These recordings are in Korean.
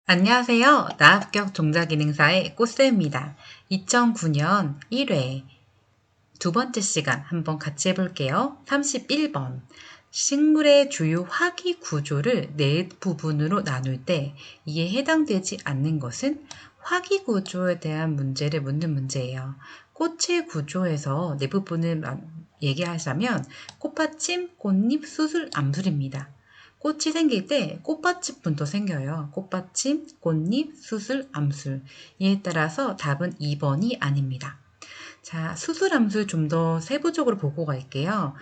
안녕하세요. 나합격 종자기능사의 꽃쌤입니다. 2009년 1회 두 번째 시간 한번 같이 해볼게요. 31번. 식물의 주요 화기 구조를 네 부분으로 나눌 때 이에 해당되지 않는 것은 화기 구조에 대한 문제를 묻는 문제예요. 꽃의 구조에서 네 부분을 얘기하자면 꽃받침, 꽃잎, 수술, 암술입니다. 꽃이 생길 때 꽃받침부터 생겨요. 꽃받침, 꽃잎, 수술, 암술. 이에 따라서 답은 2번이 아닙니다. 자, 수술암술 좀 더 세부적으로 보고 갈게요.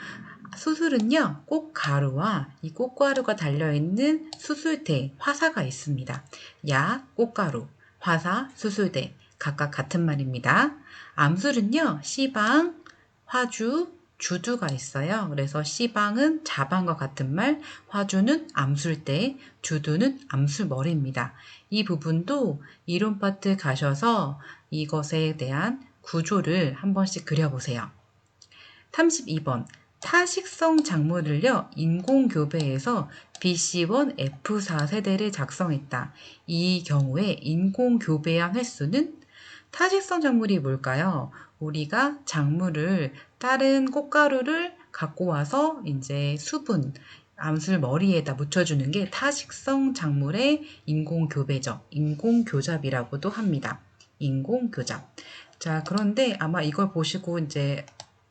수술은요, 꽃가루와 이 꽃가루가 달려있는 수술대, 화사가 있습니다. 약, 꽃가루, 화사, 수술대, 각각 같은 말입니다. 암술은요, 시방, 화주, 주두가 있어요. 그래서 시방은 자방과 같은 말, 화주는 암술대, 주두는 암술머리입니다. 이 부분도 이론 파트 가셔서 이것에 대한 구조를 한 번씩 그려보세요. 32번. 타식성 작물을요, 인공교배해서 BC1, F4 세대를 작성했다. 이 경우에 인공교배한 횟수는 타식성 작물이 뭘까요? 우리가 작물을 다른 꽃가루를 갖고 와서 이제 수분, 암술 머리에다 묻혀주는 게 타식성 작물의 인공교배죠. 인공교잡이라고도 합니다. 인공교잡. 자, 그런데 아마 이걸 보시고 이제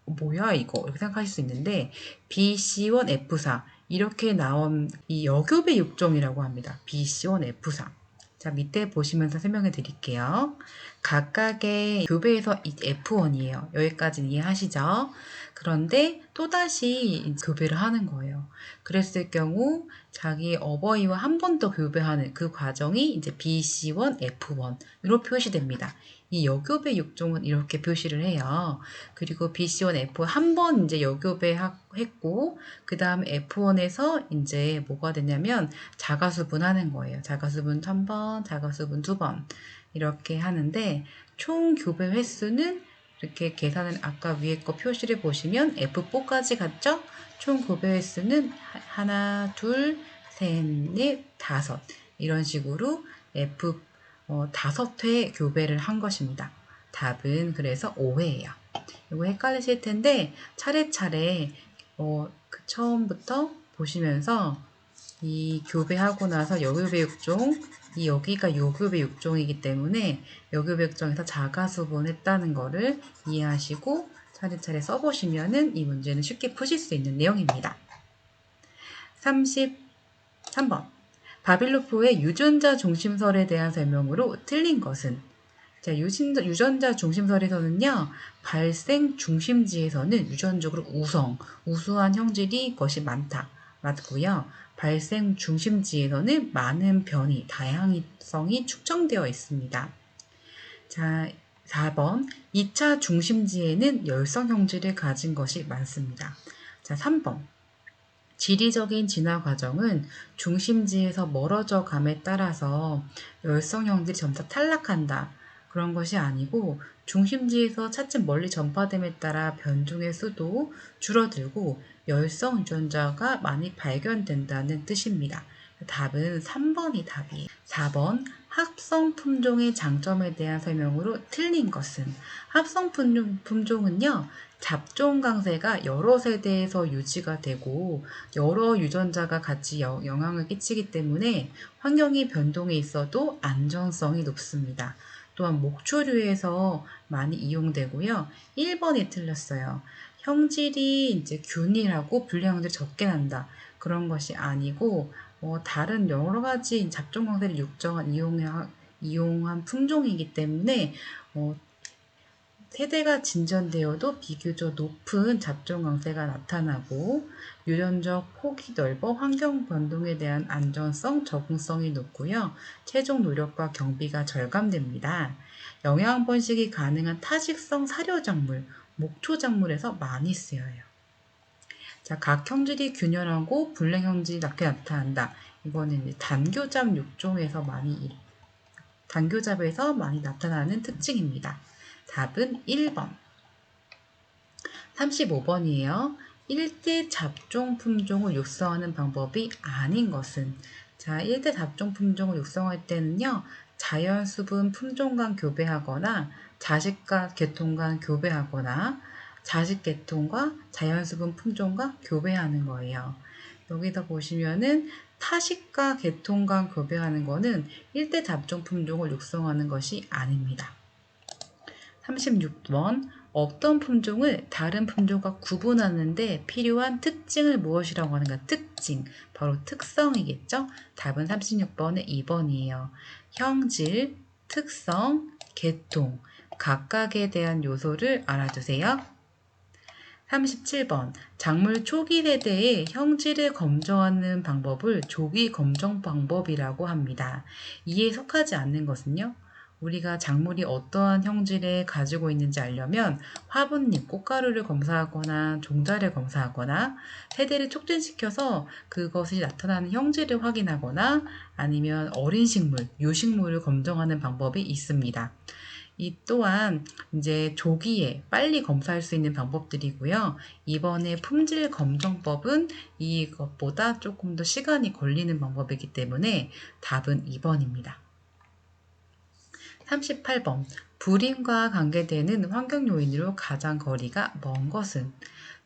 뭐야 이거 이렇게 생각하실 수 있는데 BC1, F4 이렇게 나온 이 여교배 육종이라고 합니다. BC1, F4. 자, 밑에 보시면서 설명해 드릴게요. 각각의 교배에서 F1이에요. 여기까지는 이해하시죠? 그런데 또다시 교배를 하는 거예요. 그랬을 경우 자기 어버이와 한 번 더 교배하는 그 과정이 이제 BC1, F1으로 표시됩니다. 이 여교배 육종은 이렇게 표시를 해요. 그리고 BC1, F1 한 번 이제 여교배 했고, 그 다음 F1에서 이제 뭐가 되냐면 자가수분 하는 거예요. 자가수분 3번, 자가수분 2번. 이렇게 하는데, 총 교배 횟수는 이렇게 계산을 아까 위에 거 표시를 보시면 F4까지 갔죠? 총 교배 횟수는 하나, 둘, 셋, 넷, 다섯. 이런 식으로 다섯 회 교배를 한 것입니다. 답은 그래서 5회예요. 이거 헷갈리실 텐데 차례차례 처음부터 보시면서 이 교배하고 나서 여교배 육종, 이 여기가 요교배 육종이기 때문에 여교배 육종에서 자가수분 했다는 거를 이해하시고 차례차례 써보시면은 이 문제는 쉽게 푸실 수 있는 내용입니다. 33번. 바빌로프의 유전자 중심설에 대한 설명으로 틀린 것은? 자, 유전자 중심설에서는요, 발생 중심지에서는 유전적으로 우수한 형질이 것이 많다. 맞고요. 발생 중심지에서는 많은 변이, 다양성이 축적되어 있습니다. 자, 4번. 2차 중심지에는 열성 형질을 가진 것이 많습니다. 자, 3번. 지리적인 진화 과정은 중심지에서 멀어져 감에 따라서 열성 형질이 점차 탈락한다. 그런 것이 아니고 중심지에서 차츰 멀리 전파됨에 따라 변종의 수도 줄어들고 열성 유전자가 많이 발견된다는 뜻입니다. 답은 3번이 답이에요. 4번. 합성 품종의 장점에 대한 설명으로 틀린 것은? 합성 품종은요, 잡종 강세가 여러 세대에서 유지가 되고 여러 유전자가 같이 영향을 끼치기 때문에 환경이 변동해 있어도 안전성이 높습니다. 또한 목초류에서 많이 이용되고요. 1번이 틀렸어요. 형질이 이제 균일하고 불량형질이 적게 난다. 그런 것이 아니고 다른 여러 가지 잡종 강세를 이용한 품종이기 때문에 세대가 진전되어도 비교적 높은 잡종 강세가 나타나고 유전적 폭이 넓어 환경 변동에 대한 안전성, 적응성이 높고요. 최종 노력과 경비가 절감됩니다. 영양 번식이 가능한 타식성 사료작물, 목초작물에서 많이 쓰여요. 자, 각 형질이 균열하고 불량 형질이 낮게 나타난다. 이거는 단교잡에서 많이 나타나는 특징입니다. 답은 1번. 35번이에요. 일대 잡종 품종을 육성하는 방법이 아닌 것은, 자, 일대 잡종 품종을 육성할 때는요, 자연 수분 품종 간 교배하거나 자식과 계통 간 교배하거나 자식 계통과 자연 수분 품종과 교배하는 거예요. 여기다 보시면은 타식과 계통 간 교배하는 거는 일대 잡종 품종을 육성하는 것이 아닙니다. 36번 어떤 품종을 다른 품종과 구분하는데 필요한 특징을 무엇이라고 하는가? 특징, 바로 특성이겠죠? 답은 36번의 2번이에요. 형질, 특성, 계통, 각각에 대한 요소를 알아두세요. 37번 작물 초기 세대의 형질을 검정하는 방법을 조기 검정 방법이라고 합니다. 이에 속하지 않는 것은요. 우리가 작물이 어떠한 형질을 가지고 있는지 알려면 화분잎, 꽃가루를 검사하거나 종자를 검사하거나 세대를 촉진시켜서 그것이 나타나는 형질을 확인하거나 아니면 어린 식물, 유식물을 검정하는 방법이 있습니다. 이 또한 이제 조기에 빨리 검사할 수 있는 방법들이고요. 이번에 품질 검정법은 이것보다 조금 더 시간이 걸리는 방법이기 때문에 답은 2번입니다. 38번 불임과 관계되는 환경 요인으로 가장 거리가 먼 것은,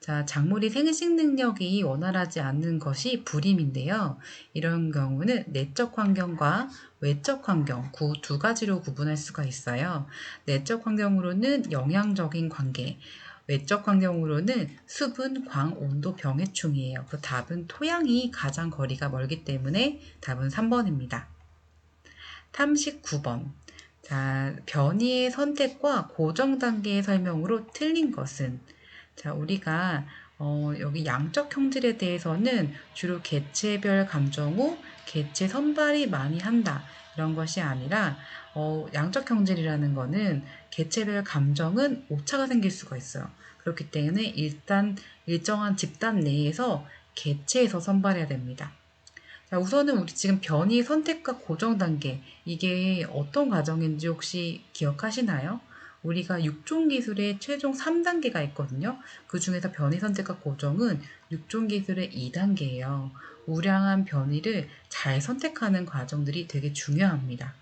자, 작물이 생식 능력이 원활하지 않는 것이 불임인데요. 이런 경우는 내적 환경과 외적 환경 두 가지로 구분할 수가 있어요. 내적 환경으로는 영양적인 관계, 외적 환경으로는 수분, 광, 온도 병해충이에요. 그 답은 토양이 가장 거리가 멀기 때문에 답은 3번입니다. 39번 자, 변이의 선택과 고정 단계의 설명으로 틀린 것은, 자, 우리가 여기 양적 형질에 대해서는 주로 개체별 감정 후 개체 선발이 많이 한다. 이런 것이 아니라 양적 형질이라는 거는 개체별 감정은 오차가 생길 수가 있어요. 그렇기 때문에 일단 일정한 집단 내에서 개체에서 선발해야 됩니다. 자, 우선은 우리 지금 변이 선택과 고정 단계, 이게 어떤 과정인지 혹시 기억하시나요? 우리가 육종 기술의 최종 3단계가 있거든요. 그 중에서 변이 선택과 고정은 육종 기술의 2단계예요. 우량한 변이를 잘 선택하는 과정들이 되게 중요합니다.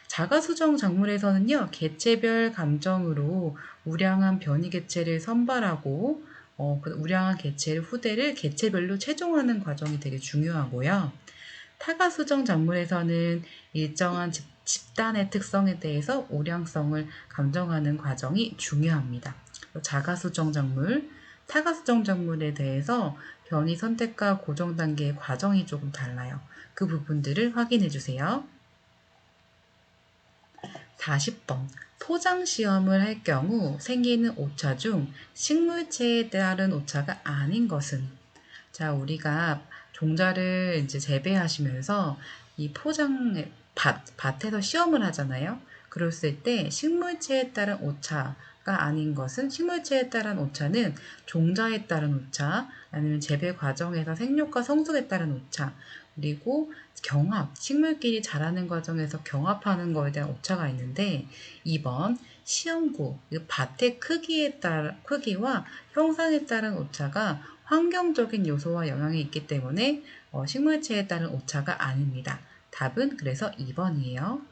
자가수정 작물에서는요, 개체별 감정으로 우량한 변이 개체를 선발하고, 그 우량한 개체를 후대를 개체별로 최종하는 과정이 되게 중요하고요. 타가수정 작물에서는 일정한 집단의 특성에 대해서 우량성을 감정하는 과정이 중요합니다. 자가수정 작물, 타가수정 작물에 대해서 변이 선택과 고정 단계의 과정이 조금 달라요. 그 부분들을 확인해 주세요. 40번 포장 시험을 할 경우 생기는 오차 중 식물체에 따른 오차가 아닌 것은, 자, 우리가 종자를 이제 재배하시면서 이 밭에서 시험을 하잖아요. 그랬을 때 식물체에 따른 오차가 아닌 것은, 식물체에 따른 오차는 종자에 따른 오차, 아니면 재배 과정에서 생육과 성숙에 따른 오차, 그리고 경합, 식물끼리 자라는 과정에서 경합하는 거에 대한 오차가 있는데, 2번 시험구, 밭의 크기와 형상에 따른 오차가 환경적인 요소와 영향이 있기 때문에 식물체에 따른 오차가 아닙니다. 답은 그래서 2번이에요.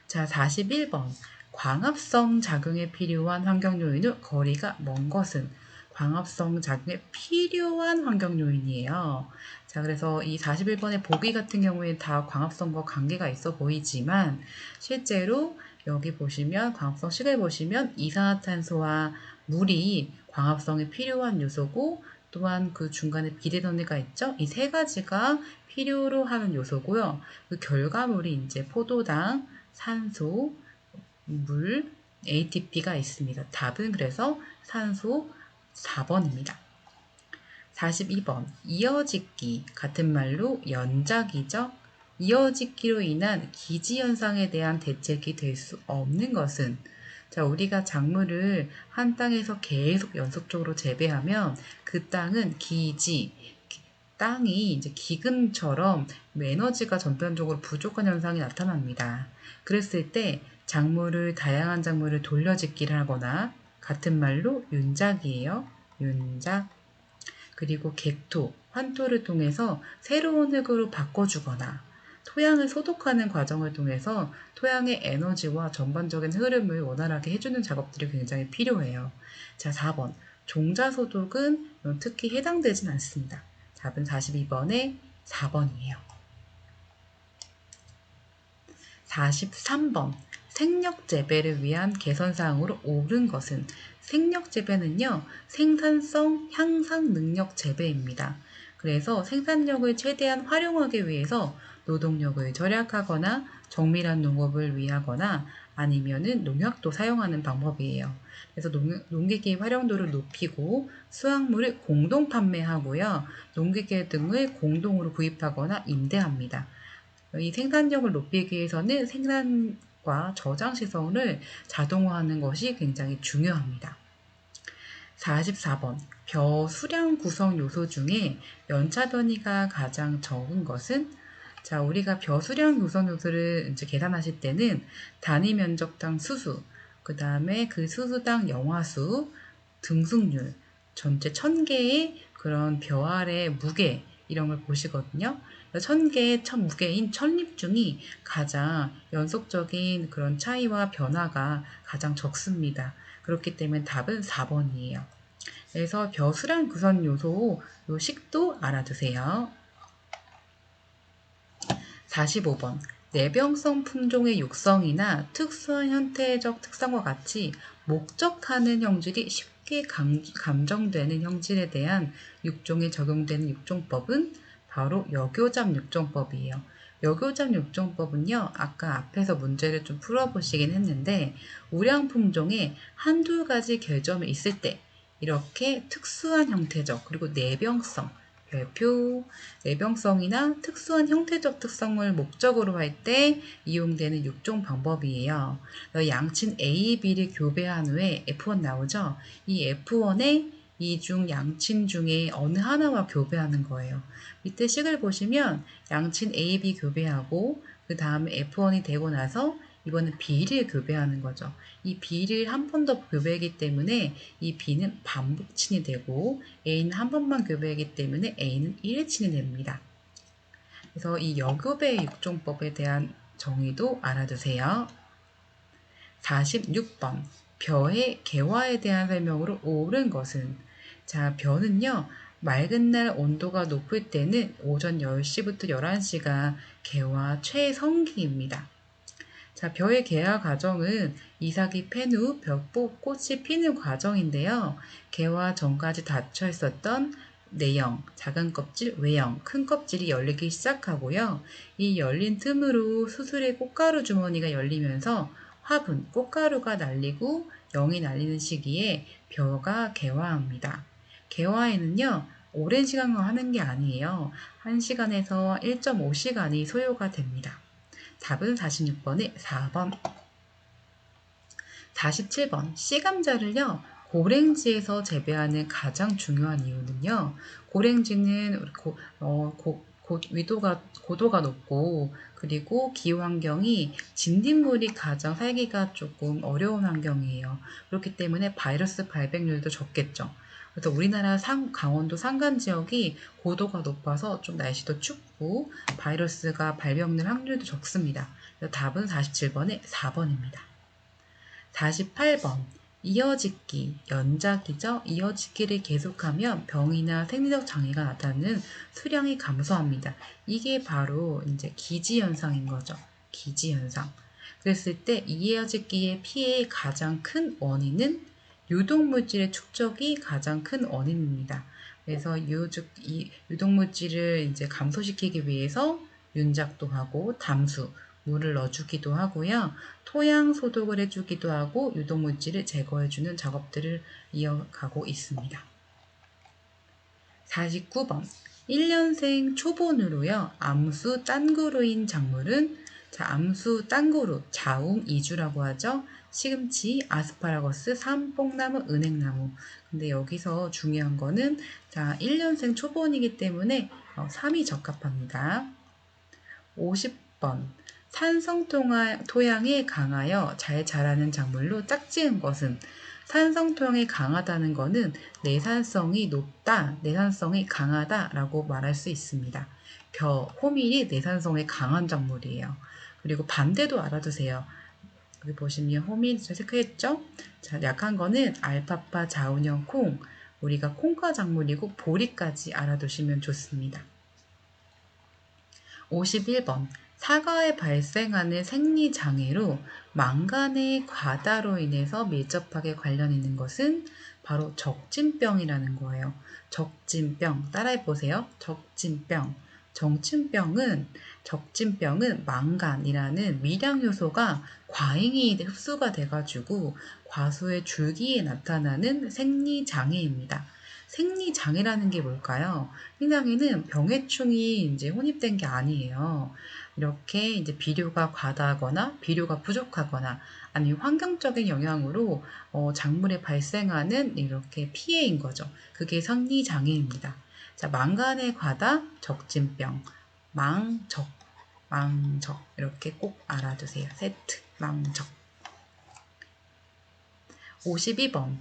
자, 41번. 광합성 작용에 필요한 환경 요인은 거리가 먼 것은, 광합성 작용에 필요한 환경 요인이에요. 자, 그래서 이 41번의 보기 같은 경우에 다 광합성과 관계가 있어 보이지만 실제로 여기 보시면 광합성 식을 보시면 이산화탄소와 물이 광합성에 필요한 요소고, 또한 그 중간에 비대던위가 있죠. 이 세 가지가 필요로 하는 요소고요. 그 결과물이 이제 포도당, 산소, 물, ATP가 있습니다. 답은 그래서 산소 4번입니다. 42번 이어짓기, 같은 말로 연작이죠. 이어짓기로 인한 기지현상에 대한 대책이 될 수 없는 것은, 자, 우리가 작물을 한 땅에서 계속 연속적으로 재배하면 그 땅은 땅이 이제 기근처럼 에너지가 전반적으로 부족한 현상이 나타납니다. 그랬을 때 다양한 작물을 돌려짓기를 하거나, 같은 말로 윤작이에요. 윤작. 그리고 객토, 환토를 통해서 새로운 흙으로 바꿔주거나 토양을 소독하는 과정을 통해서 토양의 에너지와 전반적인 흐름을 원활하게 해주는 작업들이 굉장히 필요해요. 자, 4번. 종자 소독은 특히 해당되진 않습니다. 답은 42번에 4번이에요. 43번. 생력 재배를 위한 개선사항으로 옳은 것은 생력 재배는요, 생산성 향상 능력 재배입니다. 그래서 생산력을 최대한 활용하기 위해서 노동력을 절약하거나 정밀한 농업을 위하거나 아니면은 농약도 사용하는 방법이에요. 그래서 농기계 활용도를 높이고 수확물을 공동 판매하고요, 농기계 등을 공동으로 구입하거나 임대합니다. 이 생산력을 높이기 위해서는 생산과 저장 시설을 자동화하는 것이 굉장히 중요합니다. 44번. 벼 수량 구성 요소 중에 연차 단위가 가장 적은 것은? 자, 우리가 벼 수량 구성 요소를 이제 계산하실 때는 단위 면적당 수수, 그 다음에 그 수수당 영화수, 등승률, 전체 1000개의 그런 벼 알의 무게, 이런 걸 보시거든요. 1000개의 무게인 천립 중이 가장 연속적인 그런 차이와 변화가 가장 적습니다. 그렇기 때문에 답은 4번이에요. 그래서 벼수량 구성 요소 요 식도 알아두세요. 45번. 내병성 품종의 육성이나 특수한 형태적 특성과 같이 목적하는 형질이 쉽게 감정되는 형질에 대한 육종에 적용되는 육종법은 바로 여교잡 육종법이에요. 여교잡 육종법은요, 아까 앞에서 문제를 좀 풀어보시긴 했는데, 우량 품종에 한두 가지 결점이 있을 때, 이렇게 특수한 형태적, 그리고 내병성, 별표, 내병성이나 특수한 형태적 특성을 목적으로 할 때 이용되는 육종 방법이에요. 양친 A, B를 교배한 후에 F1 나오죠? 이 F1에 이 중 양친 중에 어느 하나와 교배하는 거예요. 밑에 식을 보시면 양친 A, B 교배하고 그 다음에 F1이 되고 나서 이번엔 B를 교배하는 거죠. 이 B를 한 번 더 교배하기 때문에 이 B는 반복친이 되고 A는 한 번만 교배하기 때문에 A는 1회친이 됩니다. 그래서 이 여교배 육종법에 대한 정의도 알아두세요. 46번. 벼의 개화에 대한 설명으로 옳은 것은? 자, 벼는요, 맑은 날 온도가 높을 때는 오전 10시부터 11시가 개화 최성기입니다. 자, 벼의 개화 과정은 이삭이 팬 후 벼꽃이 피는 과정인데요. 개화 전까지 닫혀 있었던 내형, 작은 껍질, 외형, 큰 껍질이 열리기 시작하고요. 이 열린 틈으로 수술의 꽃가루 주머니가 열리면서 화분, 꽃가루가 날리고 영이 날리는 시기에 벼가 개화합니다. 개화에는요, 오랜 시간을 하는 게 아니에요. 1시간에서 1.5시간이 소요가 됩니다. 답은 46번에 4번. 47번. 씨감자를요, 고랭지에서 재배하는 가장 중요한 이유는요, 고랭지는 고도가 높고, 그리고 기후 환경이 진딧물이 가장 살기가 조금 어려운 환경이에요. 그렇기 때문에 바이러스 발병률도 적겠죠. 그래서 우리나라 강원도 산간 지역이 고도가 높아서 좀 날씨도 춥고 바이러스가 발병될 확률도 적습니다. 그래서 답은 47번에 4번입니다. 48번. 이어짓기, 연작이죠. 이어짓기를 계속하면 병이나 생리적 장애가 나타나는 수량이 감소합니다. 이게 바로 이제 기지현상인 거죠. 기지현상. 그랬을 때 이어짓기의 피해의 가장 큰 원인은 유독물질의 축적이 가장 큰 원인입니다. 그래서 유독물질을 이제 감소시키기 위해서 윤작도 하고 담수, 물을 넣어주기도 하고요. 토양 소독을 해주기도 하고 유독물질을 제거해주는 작업들을 이어가고 있습니다. 49번. 1년생 초본으로요. 암수 딴구루인 작물은 암수 딴구루, 자웅, 이주라고 하죠. 시금치, 아스파라거스, 삼뽕나무, 은행나무. 근데 여기서 중요한 거는 1년생 초본이기 때문에 3이 적합합니다. 50번. 산성 토양에 강하여 잘 자라는 작물로 짝지은 것은? 산성토양이 강하다는 것은 내산성이 높다, 내산성이 강하다라고 말할 수 있습니다. 호밀이 내산성이 강한 작물이에요. 그리고 반대도 알아두세요. 여기 보시면 호밀 체크했죠? 자, 약한 거는 알파파, 자운형, 콩. 우리가 콩과 작물이고 보리까지 알아두시면 좋습니다. 51번. 사과에 발생하는 생리장애로 망간의 과다로 인해서 밀접하게 관련 있는 것은 바로 적진병이라는 거예요. 적진병. 따라해보세요. 적진병. 적진병은 망간이라는 미량 요소가 과잉이 흡수가 돼가지고 과수의 줄기에 나타나는 생리장애입니다. 생리장애라는 게 뭘까요? 생장애는 병해충이 이제 혼입된 게 아니에요. 이렇게 이제 비료가 과다하거나 비료가 부족하거나 아니면 환경적인 영향으로 작물에 발생하는 이렇게 피해인 거죠. 그게 생리장애입니다. 자, 망간의 과다, 적진병, 망적 이렇게 꼭 알아두세요. 세트, 망적. 52번.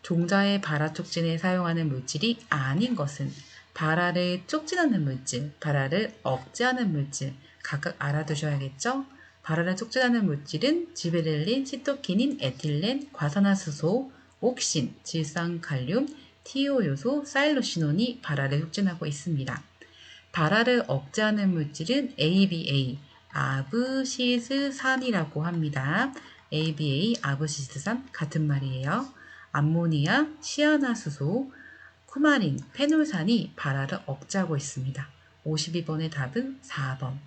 종자의 발화 촉진에 사용하는 물질이 아닌 것은 발화를 촉진하는 물질, 발화를 억제하는 물질 각각 알아두셔야겠죠? 발화를 촉진하는 물질은 지베렐린, 시토키닌, 에틸렌, 과산화수소, 옥신, 질산칼륨, 티오요소, 사일로시논이 발화를 촉진하고 있습니다. 발화를 억제하는 물질은 ABA, 아브시스산이라고 합니다. ABA, 아브시스산 같은 말이에요. 암모니아, 시아나수소, 쿠마린, 페놀산이 발화를 억제하고 있습니다. 52번의 답은 4번.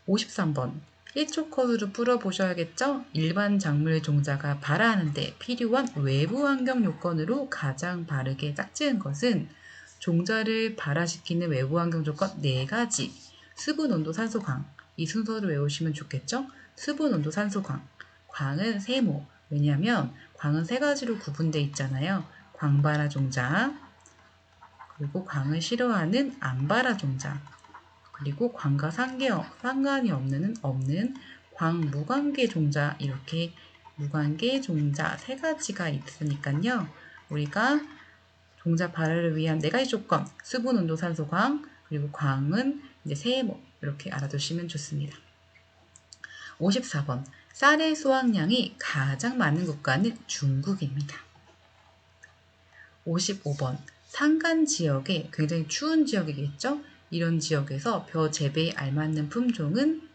53번. 1초 컷으로 풀어보셔야겠죠? 일반 작물 종자가 발화하는데 필요한 외부 환경 요건으로 가장 바르게 짝지은 것은 종자를 발화시키는 외부 환경 조건 4가지. 수분, 온도, 산소, 광. 이 순서를 외우시면 좋겠죠? 수분, 온도, 산소, 광. 광은 세모. 왜냐하면 광은 3가지로 구분되어 있잖아요. 광발화 종자, 그리고 광을 싫어하는 안발화 종자, 그리고 광과 상관이 없는 광무관계 종자, 이렇게 무관계 종자 3가지가 있으니까요. 우리가 종자 발화를 위한 4가지 조건, 수분, 온도, 산소, 광, 그리고 광은 이제 세모, 이렇게 알아두시면 좋습니다. 54번. 쌀의 수확량이 가장 많은 국가는 중국입니다. 55번. 산간 지역에 굉장히 추운 지역이겠죠? 이런 지역에서 벼 재배에 알맞는 품종은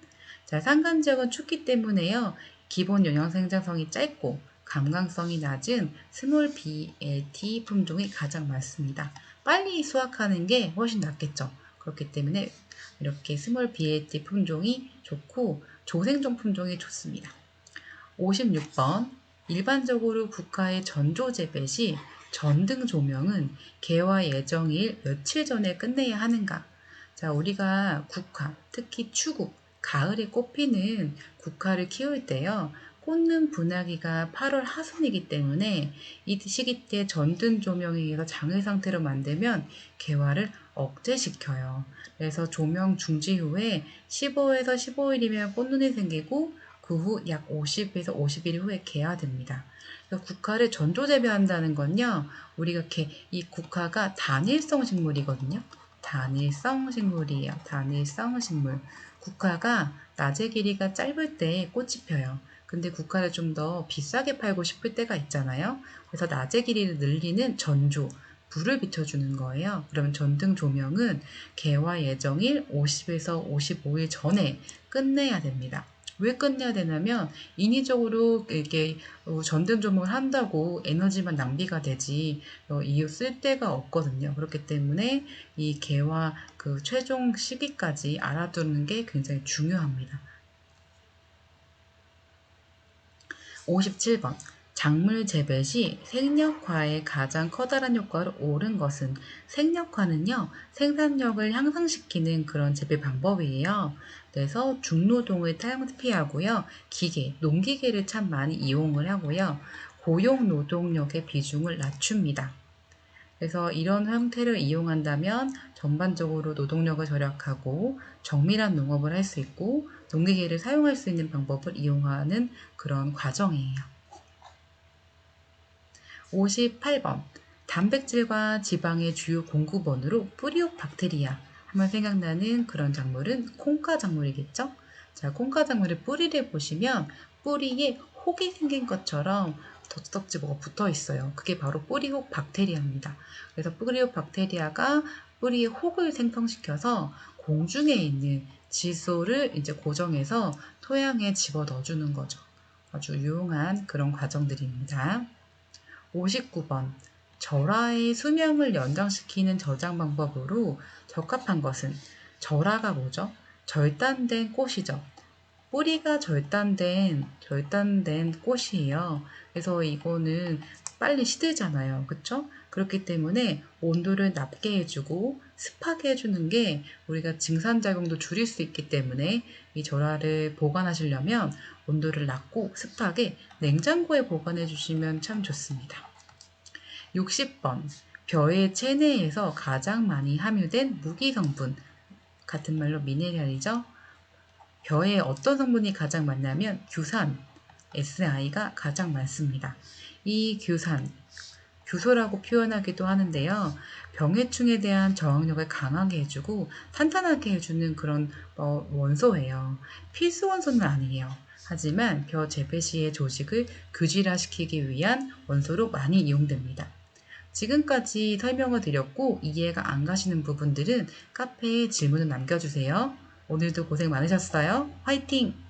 산간 지역은 춥기 때문에요. 기본 영양 생장성이 짧고 감광성이 낮은 스몰 BLT 품종이 가장 많습니다. 빨리 수확하는 게 훨씬 낫겠죠. 그렇기 때문에 이렇게 스몰 BLT 품종이 좋고 조생종 품종이 좋습니다. 56번. 일반적으로 국화의 전조 재배 시 전등 조명은 개화 예정일 며칠 전에 끝내야 하는가? 자, 우리가 국화, 특히 추국, 가을에 꽃피는 국화를 키울 때요. 꽂는 분화기가 8월 하순이기 때문에 이 시기 때 전등 조명에 의해서 장애 상태로 만들면 개화를 억제시켜요. 그래서 조명 중지 후에 15에서 15일이면 꽃눈이 생기고 그 후 약 50에서 50일 후에 개화됩니다. 국화를 전조 재배한다는 건요, 우리가 이 국화가 단일성 식물이거든요. 단일성 식물이에요. 단일성 식물. 국화가 낮의 길이가 짧을 때 꽃이 펴요. 근데 국화를 좀 더 비싸게 팔고 싶을 때가 있잖아요. 그래서 낮의 길이를 늘리는 전조, 불을 비춰주는 거예요. 그러면 전등 조명은 개화 예정일 50에서 55일 전에 끝내야 됩니다. 왜 끝내야 되냐면 인위적으로 이렇게 전등 조명을 한다고 에너지만 낭비가 되지 이유 쓸 데가 없거든요. 그렇기 때문에 이 개화 그 최종 시기까지 알아두는 게 굉장히 중요합니다. 57번. 작물 재배 시 생력화의 가장 커다란 효과를 옳은 것은 생력화는요, 생산력을 향상시키는 그런 재배 방법이에요. 그래서 중노동을 탈피하고요, 농기계를 참 많이 이용을 하고요, 고용 노동력의 비중을 낮춥니다. 그래서 이런 형태를 이용한다면 전반적으로 노동력을 절약하고 정밀한 농업을 할 수 있고 농기계를 사용할 수 있는 방법을 이용하는 그런 과정이에요. 58번. 단백질과 지방의 주요 공급원으로 뿌리옥박테리아 하면 생각나는 그런 작물은 콩가 작물이겠죠? 자, 콩가 작물의 뿌리를 보시면 뿌리에 혹이 생긴 것처럼 덕지덕지 뭐가 붙어 있어요. 그게 바로 뿌리혹 박테리아입니다. 그래서 뿌리혹 박테리아가 뿌리에 혹을 생성시켜서 공중에 있는 질소를 이제 고정해서 토양에 집어 넣어주는 거죠. 아주 유용한 그런 과정들입니다. 59번. 절화의 수명을 연장시키는 저장 방법으로 적합한 것은 절화가 뭐죠? 절단된 꽃이죠. 뿌리가 절단된 꽃이에요. 그래서 이거는 빨리 시들잖아요. 그쵸? 그렇기 때문에 온도를 낮게 해주고 습하게 해주는 게 우리가 증산작용도 줄일 수 있기 때문에 이 절화를 보관하시려면 온도를 낮고 습하게 냉장고에 보관해 주시면 참 좋습니다. 60번. 벼의 체내에서 가장 많이 함유된 무기성분, 같은 말로 미네랄이죠. 벼에 어떤 성분이 가장 많냐면 규산, SI가 가장 많습니다. 이 규산, 규소라고 표현하기도 하는데요. 병해충에 대한 저항력을 강하게 해주고 탄탄하게 해주는 그런 원소예요. 필수 원소는 아니에요. 하지만 벼 재배 시의 조직을 규질화시키기 위한 원소로 많이 이용됩니다. 지금까지 설명을 드렸고 이해가 안 가시는 부분들은 카페에 질문을 남겨주세요. 오늘도 고생 많으셨어요. 화이팅!